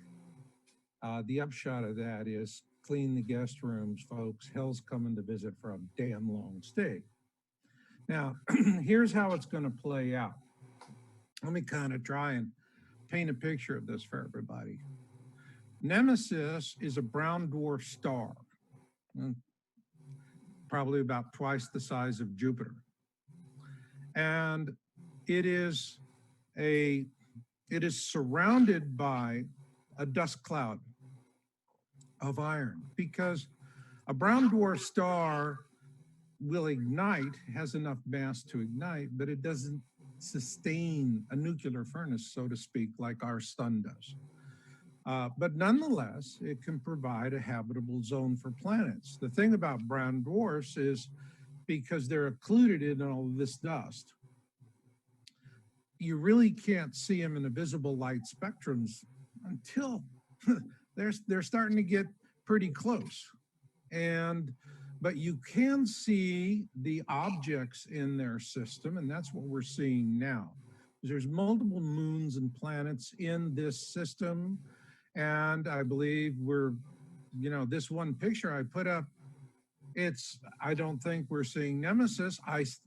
The upshot of that is, clean the guest rooms, folks. Hell's coming to visit for a damn long stay. Now, here's how it's going to play out. Let me kind of try and paint a picture of this for everybody. Nemesis is a brown dwarf star, probably about twice the size of Jupiter. And it is surrounded by a dust cloud of iron, because a brown dwarf star will ignite, has enough mass to ignite, but it doesn't sustain a nuclear furnace, so to speak, like our sun does. But nonetheless, it can provide a habitable zone for planets. The thing about brown dwarfs is, because they're occluded in all of this dust, you really can't see them in the visible light spectrums until they're starting to get pretty close. But you can see the objects in their system, and that's what we're seeing now. There's multiple moons and planets in this system, and I believe this one picture I put up, I don't think we're seeing Nemesis.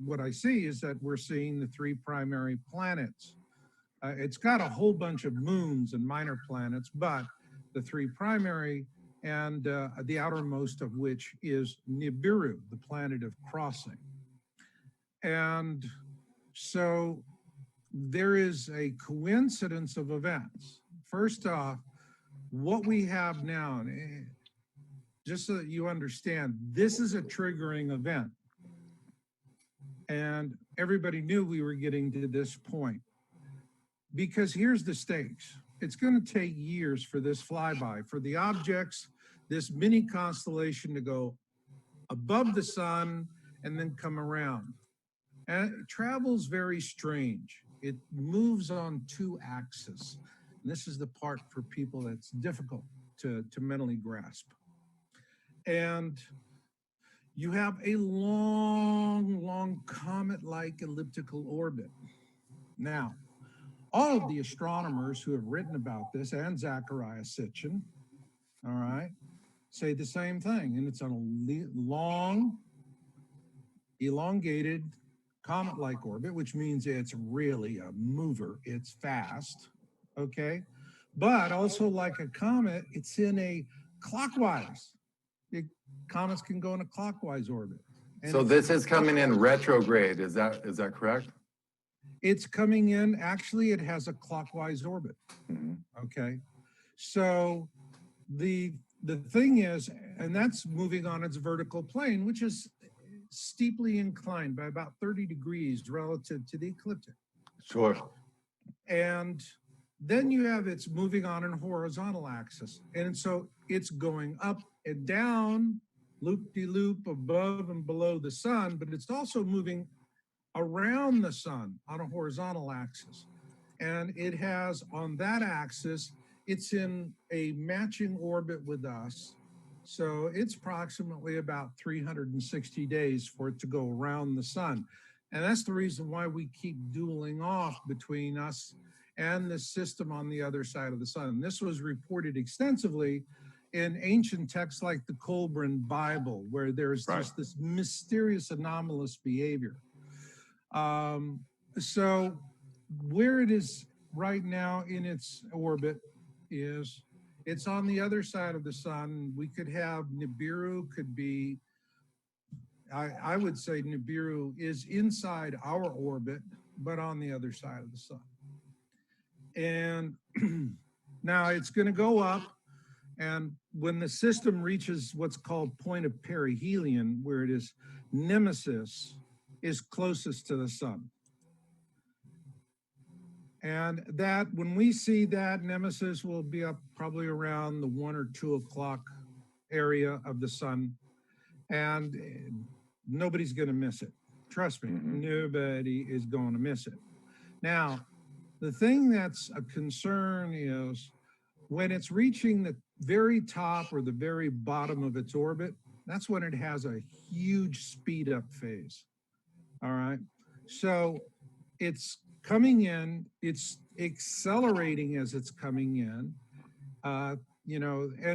What I see is that we're seeing the 3 primary planets. It's got a whole bunch of moons and minor planets, but the 3 primary, and the outermost of which is Nibiru, the planet of crossing. And so there is a coincidence of events. First off, what we have now, just so that you understand, this is a triggering event. And everybody knew we were getting to this point. Because here's the stakes. It's going to take years for this flyby, for the objects, this mini constellation to go above the sun and then come around. And it travels very strange. It moves on 2 axes. And this is the part for people that's difficult to mentally grasp. And you have a long, long comet-like elliptical orbit. Now, all of the astronomers who have written about this, and Zachariah Sitchin, all right, say the same thing. And it's on a long, elongated, comet-like orbit, which means it's really a mover. It's fast, okay? But also like a comet, it's in a clockwise. Comets can go in a clockwise orbit. And so this is coming in retrograde, is that correct? It's coming in, actually, it has a clockwise orbit, okay? So the thing is, and that's moving on its vertical plane, which is steeply inclined by about 30 degrees relative to the ecliptic. Sure. And then you have it's moving on an horizontal axis. And so it's going up and down, loop-de-loop, above and below the sun, but it's also moving around the sun on a horizontal axis. And it has on that axis, it's in a matching orbit with us. So it's approximately about 360 days for it to go around the sun. And that's the reason why we keep dueling off between us and the system on the other side of the sun. This was reported extensively in ancient texts like the Colburn Bible, where there's just this mysterious anomalous behavior. So where it is right now in its orbit is it's on the other side of the sun. We could have Nibiru could be, I would say Nibiru is inside our orbit, but on the other side of the sun. And now it's going to go up. And when the system reaches what's called point of perihelion, where it is Nemesis, is closest to the sun. And that, when we see that, Nemesis will be up probably around the 1 or 2 o'clock area of the sun. And nobody's going to miss it. Trust me, nobody is going to miss it. Now, the thing that's a concern is when it's reaching the very top or the very bottom of its orbit, that's when it has a huge speed up phase. All right. So it's coming in, it's accelerating as it's coming in, and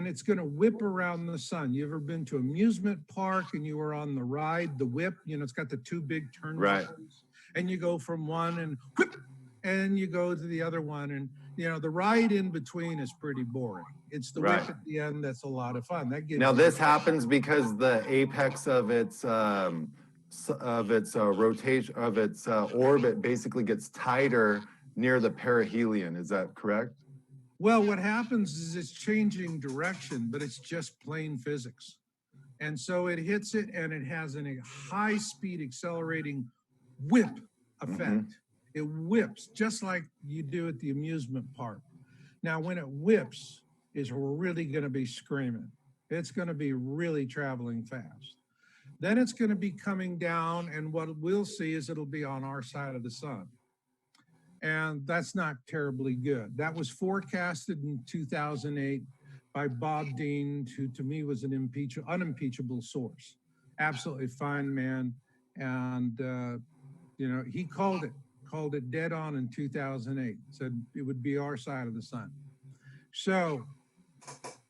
it's going to whip around the sun. You ever been to an amusement park and you were on the ride, the whip, it's got the 2 big turn buttons, and you go from one and whip, and you go to the other one. And, the ride in between is pretty boring. It's the whip at the end that's a lot of fun. That gives now this happens because the apex of its rotation of its orbit basically gets tighter near the perihelion. Is that correct? Well, what happens is it's changing direction, but it's just plain physics. And so it hits it and it has a high speed accelerating whip effect. It whips just like you do at the amusement park. Now, when it whips, it's really going to be screaming. It's going to be really traveling fast. Then it's going to be coming down, and what we'll see is it'll be on our side of the sun. And that's not terribly good. That was forecasted in 2008 by Bob Dean, who to me was an unimpeachable source. Absolutely fine man. And, he called it dead on in 2008, said it would be our side of the sun. So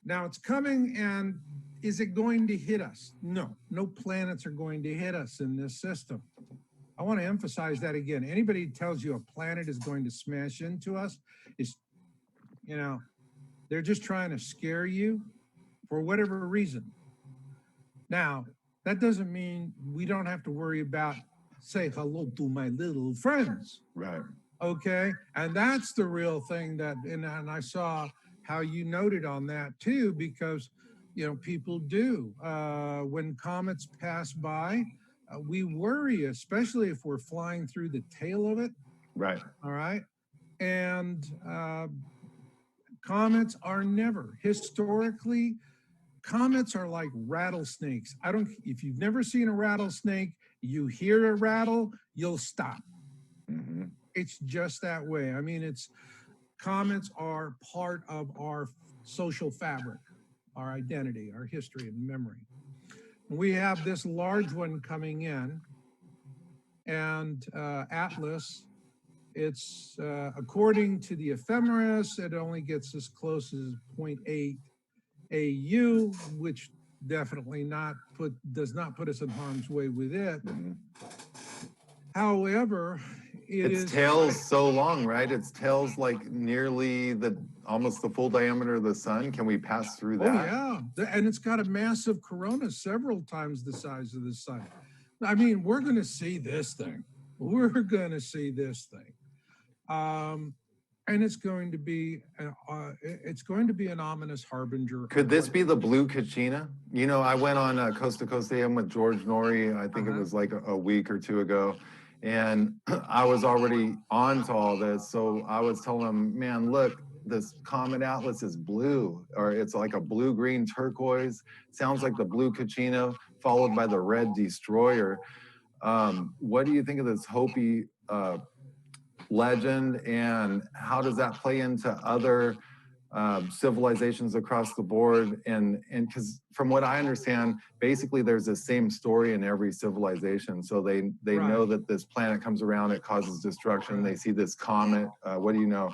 now it's coming, and is it going to hit us? No, no planets are going to hit us in this system. I want to emphasize that again. Anybody who tells you a planet is going to smash into us is, they're just trying to scare you for whatever reason. Now, that doesn't mean we don't have to worry about say hello to my little friends. Right. Okay. And that's the real thing and I saw how you noted on that too, because, people do. When comets pass by, we worry, especially if we're flying through the tail of it. Right. All right. And comets are never, historically, comets are like rattlesnakes. If you've never seen a rattlesnake, you hear a rattle, you'll stop. Mm-hmm. It's just that way. I mean, comets are part of our social fabric, our identity, our history and memory. We have this large one coming in, and Atlas, it's according to the ephemeris, it only gets as close as 0.8 AU, which definitely does not put us in harm's way with it. Mm-hmm. However, its tail's so long, right? Its tail's like nearly almost the full diameter of the sun. Can we pass through that? Oh yeah, and it's got a massive corona several times the size of the sun. I mean, we're going to see this thing. We're going to see this thing, and it's going to be an ominous harbinger. Could this be the blue Kachina? I went on Coast to Coast AM with George Norrie. I think it was like a week or two ago. And I was already on to all this. So I was telling him, man, look, this Comet Atlas is blue, or it's like a blue-green turquoise. Sounds like the blue Kachina followed by the red Destroyer. What do you think of this Hopi legend, and how does that play into other civilizations across the board? And because from what I understand, basically there's the same story in every civilization. So they Right. know that this planet comes around, it causes destruction. They see this comet. What do you know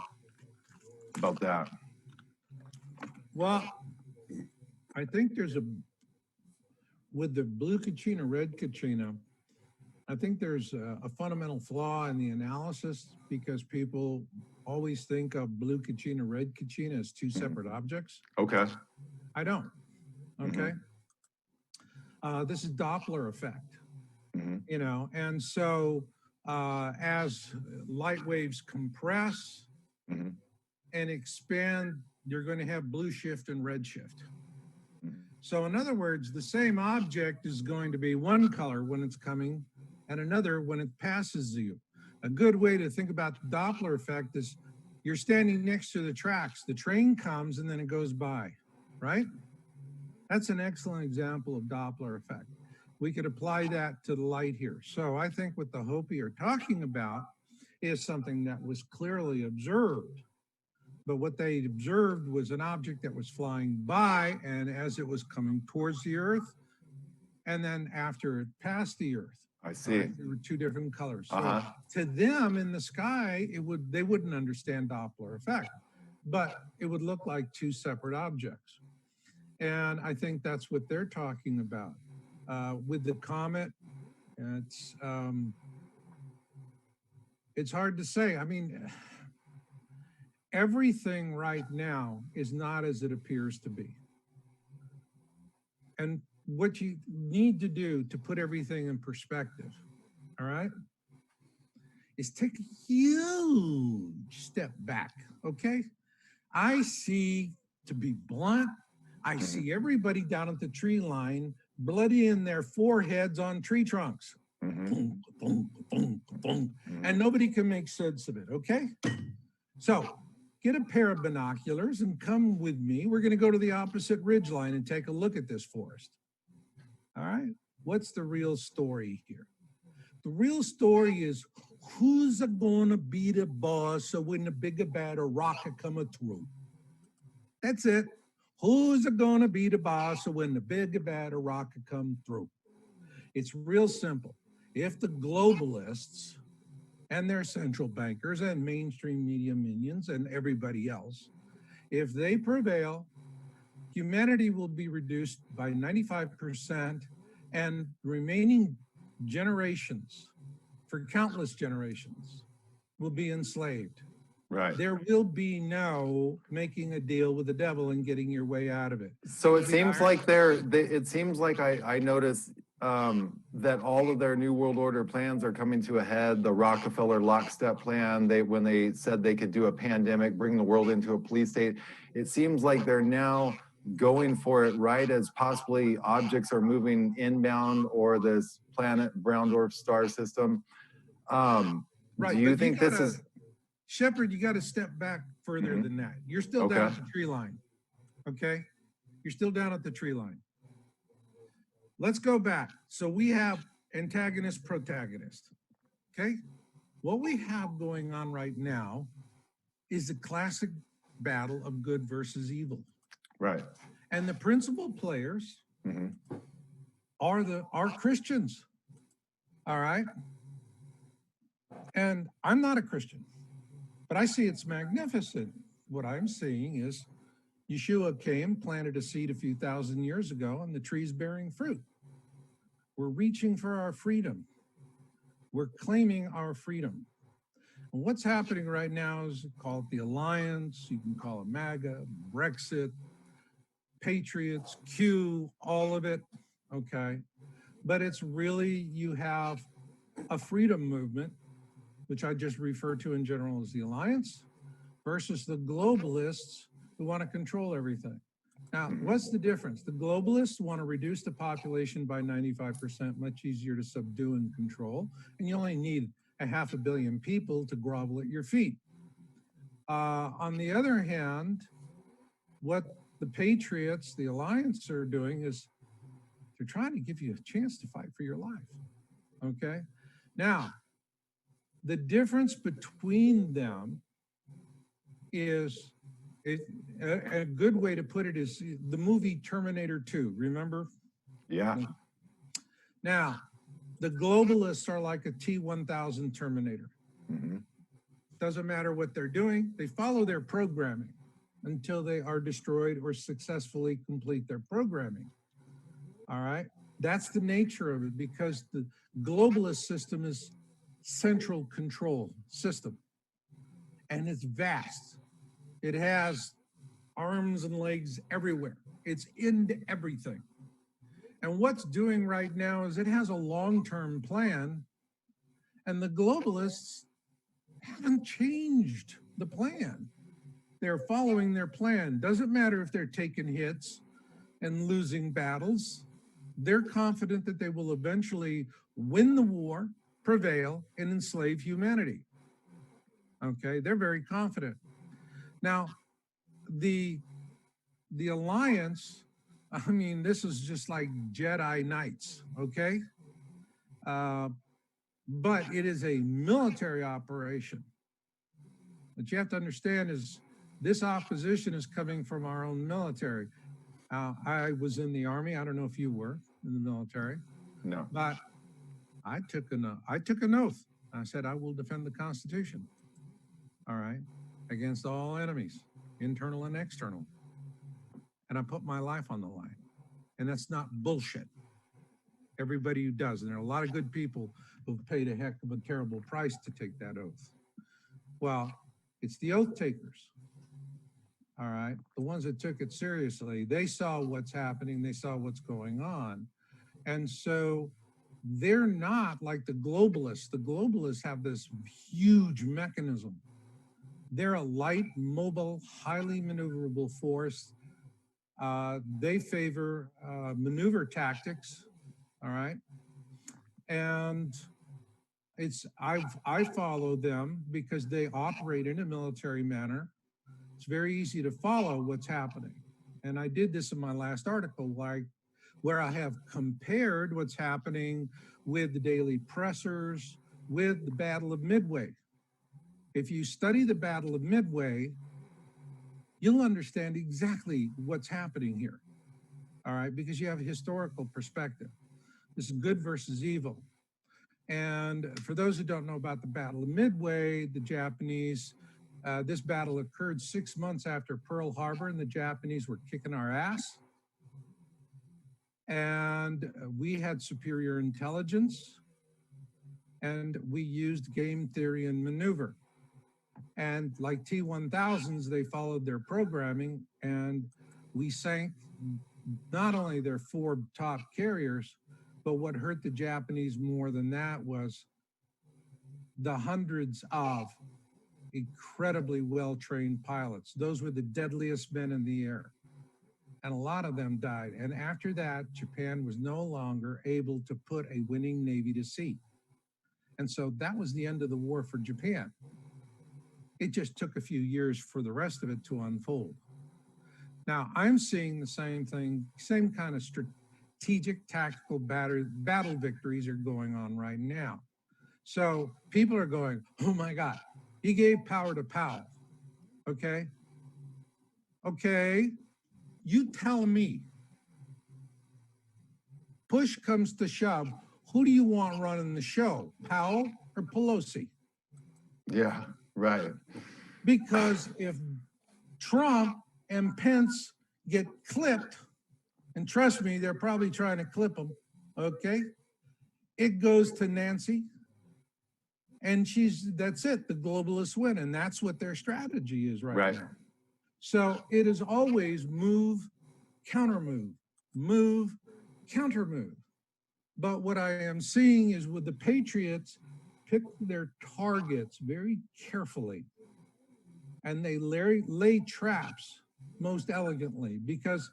about that? Well, I think with the blue Kachina, red Kachina, I think there's a fundamental flaw in the analysis, because people always think of blue Kachina, red Kachina as two separate objects. Okay. I don't. Okay. This is Doppler effect, and so as light waves compress and expand, you're going to have blue shift and red shift. So in other words, the same object is going to be one color when it's coming and another when it passes you. A good way to think about the Doppler effect is you're standing next to the tracks. The train comes and then it goes by, right? That's an excellent example of Doppler effect. We could apply that to the light here. So I think what the Hopi are talking about is something that was clearly observed. But what they observed was an object that was flying by, and as it was coming towards the Earth, and then after it passed the Earth. I see. Right? There were two different colors. So to them in the sky, they wouldn't understand Doppler effect, but it would look like two separate objects. And I think that's what they're talking about. With the comet, it's hard to say. I mean, everything right now is not as it appears to be. And what you need to do to put everything in perspective, all right, is take a huge step back, okay? I see, to be blunt, I see everybody down at the tree line bloody in their foreheads on tree trunks. Boom, boom, boom, boom. And nobody can make sense of it, okay? So get a pair of binoculars and come with me. We're going to go to the opposite ridgeline and take a look at this forest. All right? What's the real story here? The real story is who's gonna be the boss so when the bigger bad rocket coming through? That's it. Who's gonna be the boss so when the bigger bad rocket come through? It's real simple. If the globalists and their central bankers and mainstream media minions and everybody else, if they prevail, humanity will be reduced by 95% and remaining generations, for countless generations, will be enslaved. Right. There will be no making a deal with the devil and getting your way out of it. So it seems like it seems like I notice that all of their New World Order plans are coming to a head. The Rockefeller lockstep plan, when they said they could do a pandemic, bring the world into a police state, it seems like they're now going for it right as possibly objects are moving inbound or this planet brown dwarf star system. Right, do you think this is... Shepard, you got to step back further than that. You're still down at the tree line, okay? You're still down at the tree line. Let's go back. So we have antagonist, protagonist, okay? What we have going on right now is a classic battle of good versus evil. Right. And the principal players are Christians, all right? And I'm not a Christian, but I see it's magnificent. What I'm seeing is Yeshua came, planted a seed a few thousand years ago, and the tree's bearing fruit. We're reaching for our freedom. We're claiming our freedom. And what's happening right now is call it the Alliance, you can call it MAGA, Brexit, Patriots, Q, all of it, okay? But it's really, you have a freedom movement, which I just refer to in general as the Alliance, versus the globalists who want to control everything. Now, what's the difference? The globalists want to reduce the population by 95%, much easier to subdue and control, and you only need 500 million people to grovel at your feet. On the other hand, what the Patriots, the Alliance, are doing is they're trying to give you a chance to fight for your life, okay? Now, the difference between them is, a good way to put it is the movie Terminator 2, remember? Yeah. Now, the globalists are like a T-1000 Terminator. Doesn't matter what they're doing, they follow their programming until they are destroyed or successfully complete their programming. All right? That's the nature of it, because the globalist system is central control system, and it's vast. It has arms and legs everywhere. It's into everything. And what's doing right now is it has a long-term plan, and the globalists haven't changed the plan. They're following their plan. Doesn't matter if they're taking hits and losing battles. They're confident that they will eventually win the war, prevail, and enslave humanity. Okay, they're very confident. Now, the Alliance, I mean, this is just like Jedi Knights, okay? But it is a military operation. What you have to understand is this opposition is coming from our own military. I was in the Army. I don't know if you were in the military. No. But I took an oath. I said, I will defend the Constitution, all right, against all enemies, internal and external. And I put my life on the line. And that's not bullshit. Everybody who does, and there are a lot of good people who've paid a heck of a terrible price to take that oath. Well, it's the oath takers, all right? The ones that took it seriously. They saw what's happening. They saw what's going on. And so they're not like the globalists. The globalists have this huge mechanism. They're a light, mobile, highly maneuverable force. They favor maneuver tactics, all right? And I follow them because they operate in a military manner. It's very easy to follow what's happening. And I did this in my last article, where I have compared what's happening with the daily pressers, with the Battle of Midway. If you study the Battle of Midway, you'll understand exactly what's happening here, all right, because you have a historical perspective. This is good versus evil. And for those who don't know about the Battle of Midway, the Japanese, this battle occurred 6 months after Pearl Harbor, and the Japanese were kicking our ass. And we had superior intelligence, and we used game theory and maneuver. And like T-1000s, they followed their programming, and we sank not only their 4 top carriers, but what hurt the Japanese more than that was the hundreds of incredibly well-trained pilots. Those were the deadliest men in the air. And a lot of them died. And after that, Japan was no longer able to put a winning Navy to sea. And so that was the end of the war for Japan. It just took a few years for the rest of it to unfold. Now, I'm seeing the same thing, same kind of strategic, tactical battle victories are going on right now. So people are going, oh my God, he gave power to Powell, okay? Okay, you tell me, push comes to shove, who do you want running the show, Powell or Pelosi? Yeah, right. Because if Trump and Pence get clipped, and trust me, they're probably trying to clip them, okay? It goes to Nancy, and that's it, the globalists win, and that's what their strategy is right now. So it is always move, counter move, counter move. But what I am seeing is with the Patriots, pick their targets very carefully, and they lay traps most elegantly, because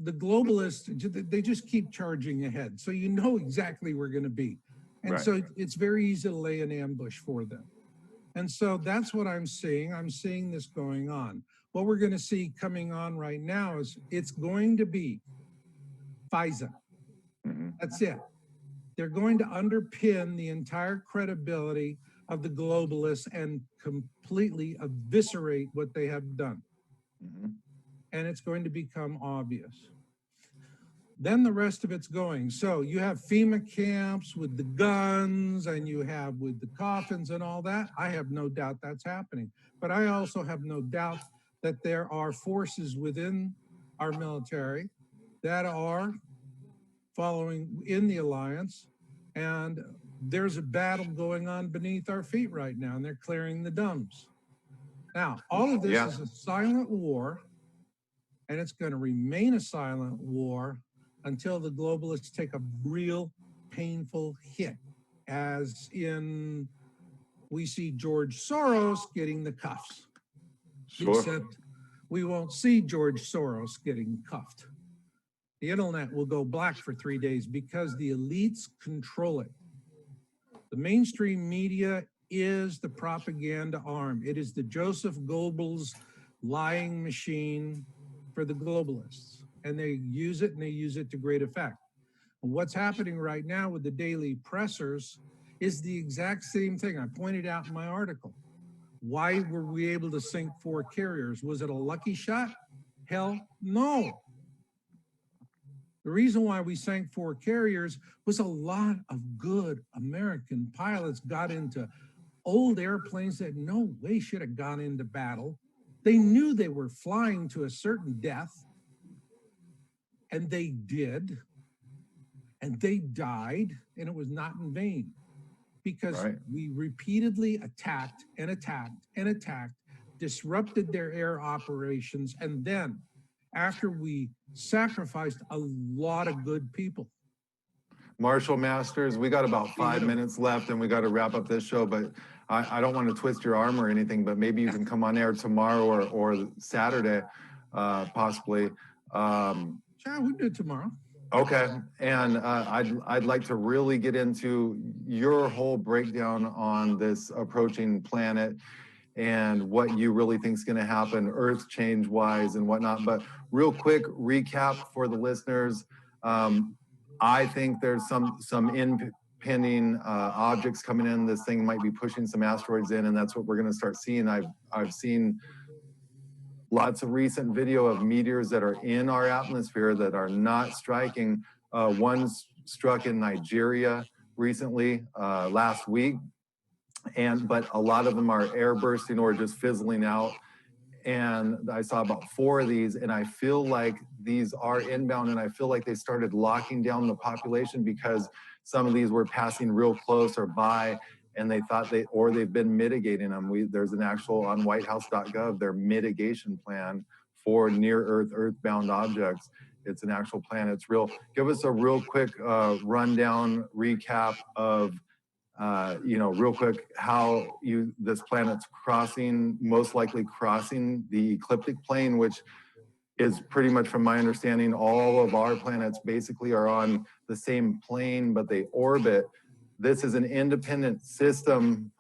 the globalists, they just keep charging ahead. So you know exactly where we're going to be. And so it's very easy to lay an ambush for them. And so that's what I'm seeing. I'm seeing this going on. What we're going to see coming on right now is it's going to be FISA. That's it. They're going to underpin the entire credibility of the globalists and completely eviscerate what they have done. And it's going to become obvious. Then the rest of it's going. So you have FEMA camps with the guns, and you have with the coffins and all that. I have no doubt that's happening. But I also have no doubt that there are forces within our military that are following in the alliance, and there's a battle going on beneath our feet right now, and they're clearing the dumps. Now, all of this is a silent war, and it's going to remain a silent war until the globalists take a real painful hit, as in we see George Soros getting the cuffs. Except we won't see George Soros getting cuffed. The internet will go black for 3 days because the elites control it. The mainstream media is the propaganda arm. It is the Joseph Goebbels lying machine for the globalists. And they use it, and they use it to great effect. And what's happening right now with the daily pressers is the exact same thing I pointed out in my article. Why were we able to sink 4 carriers? Was it a lucky shot? Hell no. The reason why we sank 4 carriers was a lot of good American pilots got into old airplanes that no way should have gone into battle. They knew they were flying to a certain death, and they did, and they died, and it was not in vain, because we repeatedly attacked and attacked and attacked, disrupted their air operations, and then after we sacrificed a lot of good people. Marshall Masters, we got about 5 minutes left, and we got to wrap up this show, but I don't want to twist your arm or anything, but maybe you can come on air tomorrow or Saturday, possibly. Sure, we can do it tomorrow. Okay, and I'd like to really get into your whole breakdown on this approaching planet and what you really think is going to happen Earth change wise and whatnot. But real quick recap for the listeners. I think there's some pending objects coming in. This thing might be pushing some asteroids in, and that's what we're going to start seeing. I've seen lots of recent video of meteors that are in our atmosphere that are not striking. One's struck in Nigeria recently, last week, but a lot of them are air bursting or just fizzling out. And I saw about 4 of these, and I feel like these are inbound, and I feel like they started locking down the population because some of these were passing real close or by, and they thought they've been mitigating them. There's an actual, on whitehouse.gov, their mitigation plan for near-Earth, earthbound objects. It's an actual plan. It's real. Give us a real quick rundown, recap of real quick, how this planet's most likely crossing the ecliptic plane, which is pretty much, from my understanding, all of our planets basically are on the same plane, but they orbit. This is an independent system,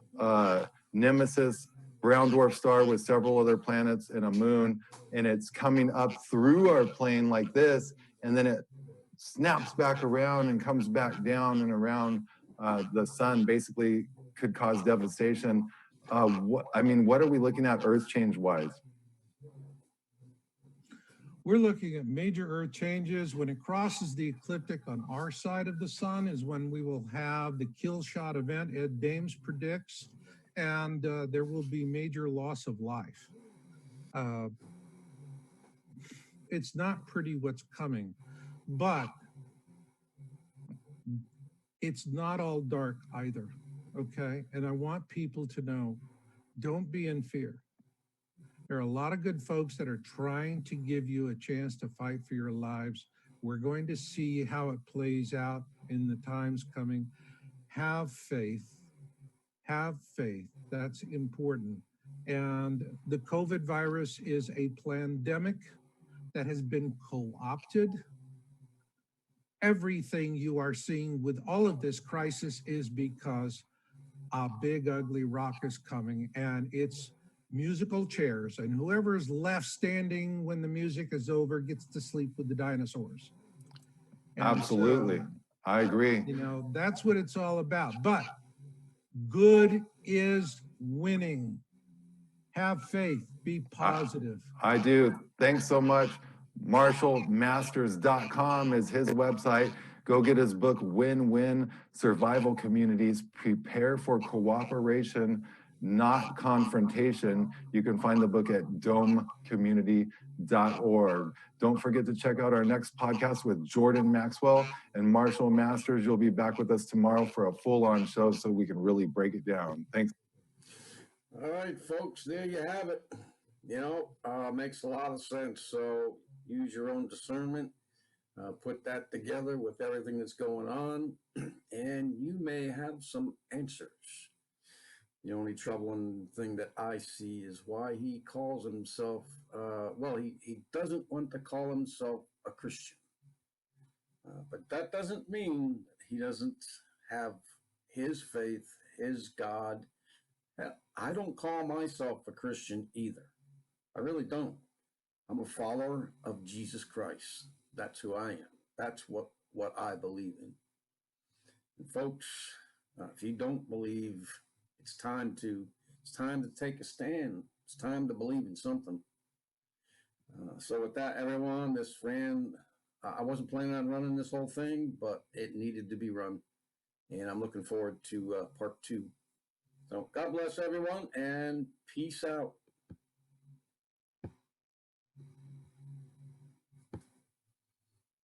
Nemesis, brown dwarf star with several other planets and a moon, and it's coming up through our plane like this, and then it snaps back around and comes back down and around the sun. Basically could cause devastation. What are we looking at Earth change wise? We're looking at major Earth changes. When it crosses the ecliptic on our side of the sun is when we will have the kill shot event Ed Dames predicts, and there will be major loss of life. It's not pretty what's coming, but it's not all dark either, okay? And I want people to know, don't be in fear. There are a lot of good folks that are trying to give you a chance to fight for your lives. We're going to see how it plays out in the times coming. Have faith. Have faith. That's important. And the COVID virus is a pandemic that has been co-opted. Everything you are seeing with all of this crisis is because a big ugly rock is coming, and it's musical chairs, and whoever's left standing when the music is over gets to sleep with the dinosaurs. And absolutely. So, I agree. That's what it's all about. But good is winning. Have faith. Be positive. I do. Thanks so much. MarshallMasters.com is his website. Go get his book, Win-Win Survival Communities. Prepare for cooperation, not confrontation. You can find the book at domecommunity.org. Don't forget to check out our next podcast with Jordan Maxwell and Marshall Masters. You'll be back with us tomorrow for a full-on show so we can really break it down. Thanks. All right, folks, there you have it. Makes a lot of sense. So use your own discernment. Put that together with everything that's going on, and you may have some answers. The only troubling thing that I see is why he calls himself, he doesn't want to call himself a Christian. But that doesn't mean he doesn't have his faith, his God. I don't call myself a Christian either. I really don't. I'm a follower of Jesus Christ. That's who I am. That's what I believe in. And folks, if you don't believe, it's time to take a stand. It's time to believe in something. So with that, everyone, I wasn't planning on running this whole thing, but it needed to be run. And I'm looking forward to part 2. So God bless everyone, and peace out.